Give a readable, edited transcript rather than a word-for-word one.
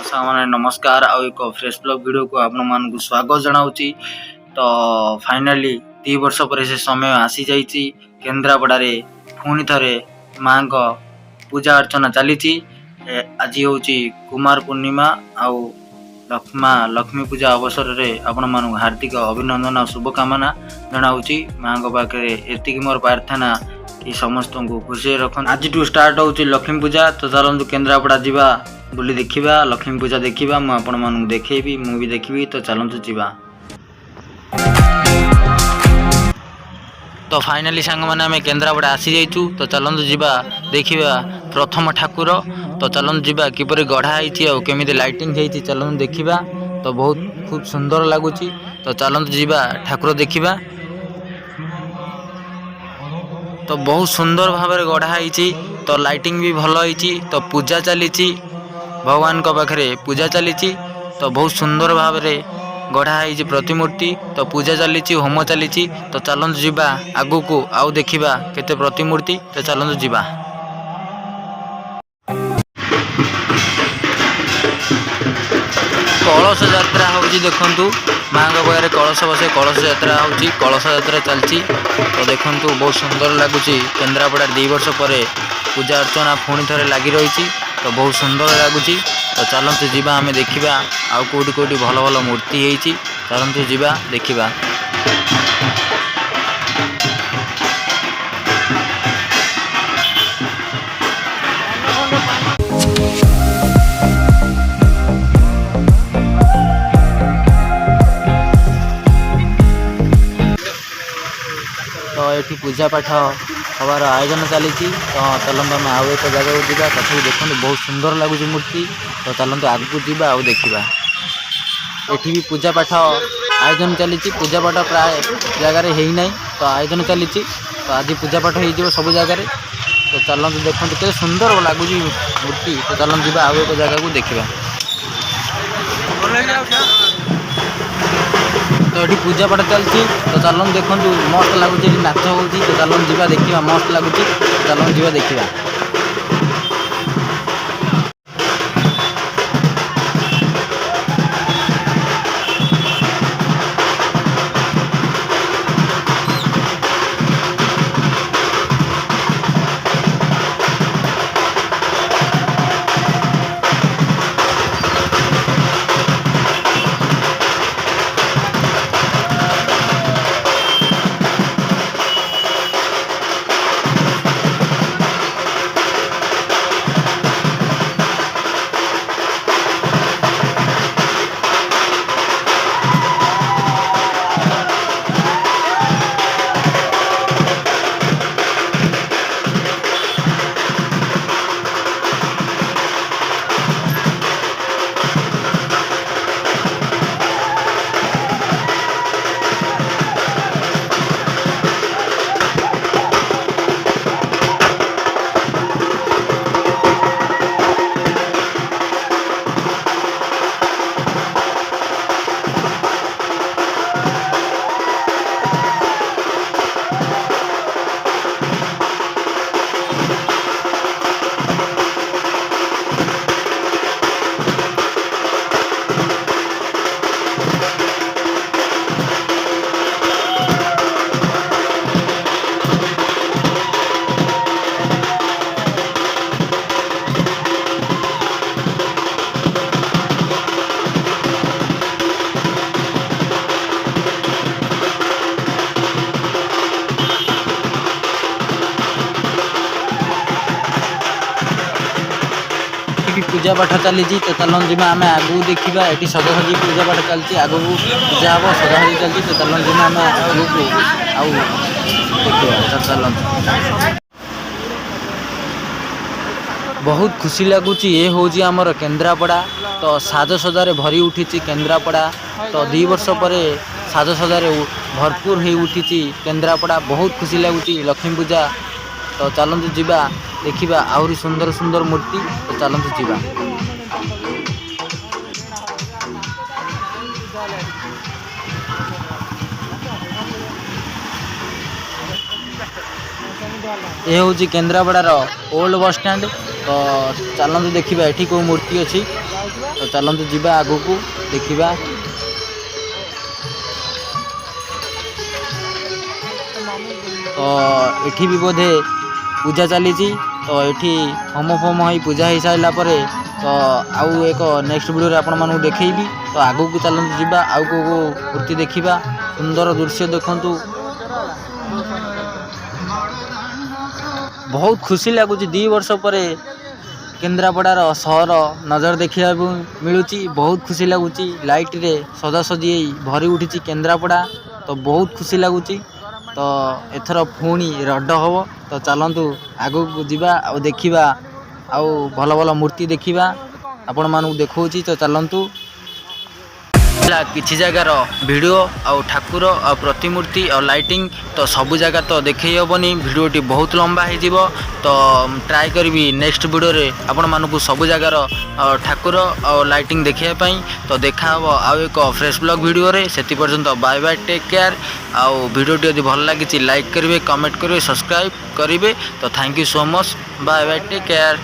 सामने नमस्कार आउ एक फ्रेश ब्लॉग वीडियो को आपण मानक स्वागत जनाऊँगी। तो फाइनाली 2 वर्ष पर से समय आसी जाइए केन्द्रापड़ा रे पुणी थे माँ को पूजा अर्चना चली। आज हूँ कुमार पूर्णिमा आउ लक्ष्मी पूजा अवसर में आपण मानक हार्दिक अभिनंदन और शुभकामना जनाऊँगी। माँ को पाखे एति मोर प्रार्थना कि समस्त को खुशी रख। आज स्टार्ट हो लक्ष्मी पूजा। तो चलतु केन्द्रापड़ा जावा बुली देखा लक्ष्मी पूजा देखा मुझे देखेबी मुझे देखी। तो चलतु जावा। तो फाइनाली सांग मैंने आम केन्द्रापड़ा आसी जाइचु। तो चलतु जावा देखा प्रथम ठाकुर। तो चलतु जावा किपर गढ़ाई केमी लाइटिंग होती चलतु देखा। तो बहुत खूब सुंदर लगुच। तो चलतु जावा ठाकुर देखा। तो बहुत सुंदर भाव में गढ़ाई। तो लाइटिंग भी भल होती। तो पूजा चली भगवान को पाखे पूजा चली। तो बहुत सुंदर भाव में गढ़ाई प्रतिमूर्ति। तो पूजा चली होम चली। तो चलतु जावा आगु को आउ देखा केते प्रतिमूर्ति। तो चलतु जावा। कलश यात्रा होची देखंतु माँ का पाखे कलश बसे कलश यात्रा होची कलश यात्रा चलती। तो देखंतु बहुत सुंदर लगुच। केन्द्रापड़ा 2 वर्ष पर पूजा अर्चना पुणी थे लगी रही। तो बहुत सुंदर लगुच। तो चलतु जावा आम देखा आउ कौटी कौटी भल भल मूर्ति होती। चलतु जावा देखा। तो ये पूजा पाठ हबार आयोजन चली। तो चलतु आम आउ एक जगह को जावा तथा देखो बहुत सुंदर लगुच मूर्ति। तो चलतु आगू जावा आउ देखा। ये भी पूजा पाठ आयोजन चली। पूजा पाठ प्राय जगार है। तो आयोजन चली। तो आज पूजा पाठ हो सब जगार। तो चलतु देखो के सुंदर लगुच मूर्ति। तो चलतु जावा आउ एक जगह को देखा। तो ये पूजा पाठ चलती। तो चलतु देखो मस्त लगुच नाच हो। तो चलतु जावा देखा मस्त लगुच। चलतु जावा देखा। पूजा पाठ चली। तो चलतु जावा आम आगू देखा। ये सजासजी पूजा पाठ चलती आगू पूजा हम सजासजी चलती। तो चलतु जावा आम आगू को आउ देखा। चलतु बहुत खुशी लगुच। ये हूँ आमर केन्द्रापड़ा। तो साजसजार भरी उठी केन्द्रापड़ा। तो 2 वर्ष पर साजसजार भरपूर हो उठी केन्द्रापड़ा। बहुत खुशी लगुच लक्ष्मी पूजा। तो चलतु जावा देखा आहरी सुंदर सुंदर मूर्ति। तो चलतु जावा। ये हूँ केन्द्रापड़ार ओल्ड बस स्टैंड। तो चलतु देखा ये कौ मूर्ति अच्छी। तो चलतु जीवा आगु को देखा। तो एठी भी बोधे पूजा चली तो एठी होम फोम हो पूजा हो सारा पर तो आउ एक नेक्स्ट वीडियो आपण मानू देखी। तो आगू को चलतु जीवा आउ को मूर्ति देखा सुंदर दृश्य देखु बहुत खुशी लगुच 2 वर्ष पर केन्द्रापड़ार सहर नजर देखा मिलूँ बहुत खुशी लगुच लाइट रे सजासजी भरी उठी केन्द्रापड़ा तो बहुत खुशी लगुच। तो एथर पुणी रड हम तो चलतु आगू को जीवा आ देखा आउ भल भल मूर्ति देखा आपण मानू देखौची तो चलतु किसी जगार वीडियो आउ ठाकुर आ प्रतिमूर्ति और लाइटिंग तो सबू जगह तो देखई हेबनी वीडियोटी बहुत लंबा हो तो ट्राए करी नेक्स्ट वीडियो रे आपण मानू सबू जगार ठाकुर और लाइटिंग देखापी। तो देखा आउ एक फ्रेश ब्लॉग वीडियो रे से पर्यंत बाय बाय टेक केयर। आउ वीडियोटी यदि भल लगी लाइक करेंगे कमेंट करेंगे सब्सक्राइब करेंगे। तो thank you so much bye bye take care.